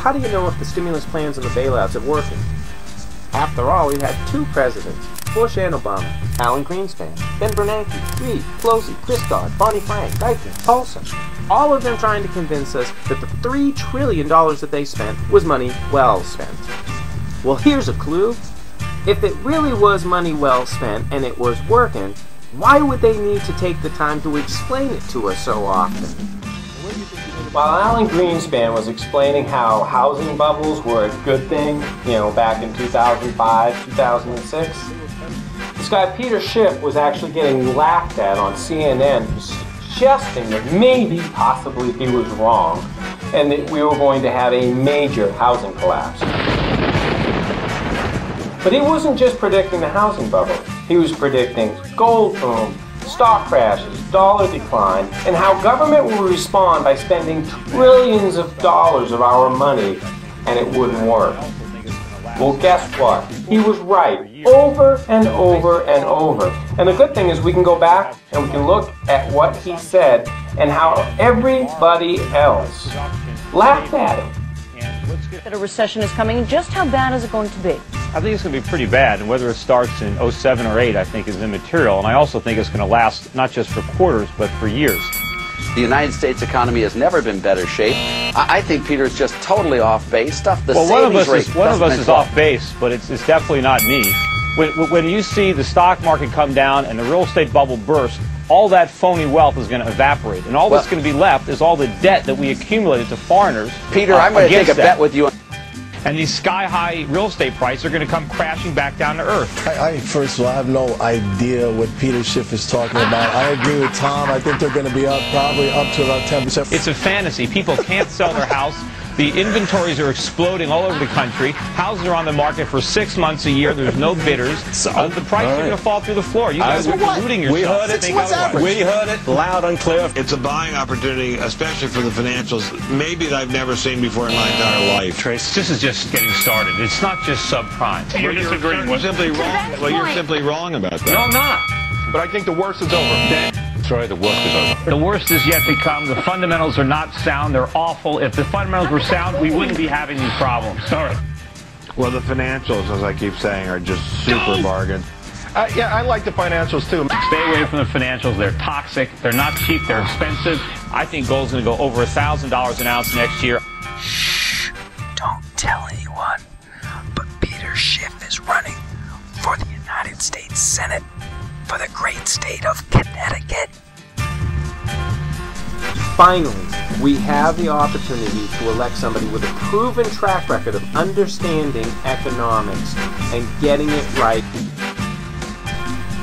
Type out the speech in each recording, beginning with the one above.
how do you know if the stimulus plans and the bailouts are working? After all, we've had two presidents, Bush and Obama, Alan Greenspan, Ben Bernanke, Reid, Pelosi, Christgard, Bonnie Frank, Dyckman, Paulson, all of them trying to convince us that the $3 trillion that they spent was money well spent. Well, here's a clue. If it really was money well spent and it was working, why would they need to take the time to explain it to us so often? While Alan Greenspan was explaining how housing bubbles were a good thing, back in 2005, 2006, this guy Peter Schiff was actually getting laughed at on CNN for suggesting that maybe, possibly, he was wrong and that we were going to have a major housing collapse. But he wasn't just predicting the housing bubble. He was predicting gold boom, stock crashes, dollar decline, and how government will respond by spending trillions of dollars of our money, and it wouldn't work. Well, guess what? He was right over and over and over. And the good thing is we can go back and we can look at what he said and how everybody else laughed at him. That a recession is coming. Just how bad is it going to be? I think it's going to be pretty bad, and whether it starts in 07 or 8, I think is immaterial, and I also think it's going to last not just for quarters, but for years. The United States economy has never been better shape. I think Peter's just totally off base. One of us is off base, but it's definitely not me. When you see the stock market come down and the real estate bubble burst, all that phony wealth is going to evaporate, and all that's going to be left is all the debt that we accumulated to foreigners. Peter, I'm going to take a bet with you. And these sky-high real estate prices are going to come crashing back down to earth. First of all, I have no idea what Peter Schiff is talking about. I agree with Tom. I think they're going to be up, probably up to about 10%. It's a fantasy. People can't sell their house. The inventories are exploding all over the country. Houses are on the market for 6 months a year. There's no bidders. The prices are going to fall through the floor. You guys are deluding yourself. We heard it loud and clear. It's a buying opportunity, especially for the financials, maybe that I've never seen before in my entire life. Trace, this is just getting started. It's not just subprime. You're disagreeing with simply wrong. Well, you're simply wrong about that. No, I'm not. But I think the worst is over. Sorry, the worst is over. The worst is yet to come. The fundamentals are not sound. They're awful. If the fundamentals were sound, we wouldn't be having these problems. Sorry. Well, the financials, as I keep saying, are just super bargains. Yeah, I like the financials, too. Stay away from the financials. They're toxic. They're not cheap. They're expensive. I think gold's going to go over $1,000 an ounce next year. Shh. Don't tell anyone. But Peter Schiff is running for the United States Senate for the great state of Connecticut. Finally, we have the opportunity to elect somebody with a proven track record of understanding economics and getting it right.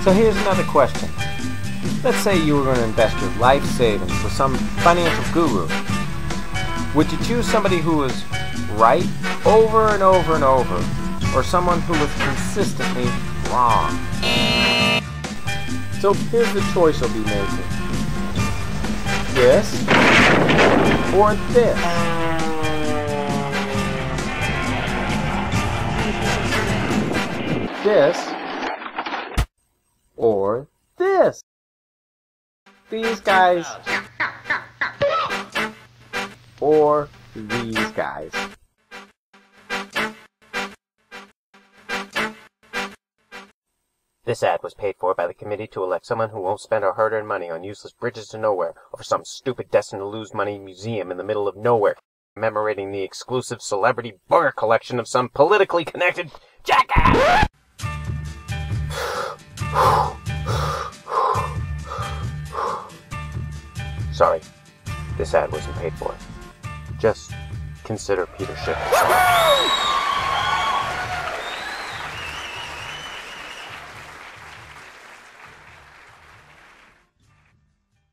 So here's another question. Let's say you were going to invest your life savings with some financial guru. Would you choose somebody who was right over and over and over, or someone who was consistently wrong? So here's the choice you'll be making. This or this. This or this. These guys or these guys. This ad was paid for by the committee to elect someone who won't spend our hard-earned money on useless bridges to nowhere or for some stupid destined-to-lose-money museum in the middle of nowhere, commemorating the exclusive celebrity burger collection of some politically connected jackass! Sorry, this ad wasn't paid for. Just consider Peter Schiff.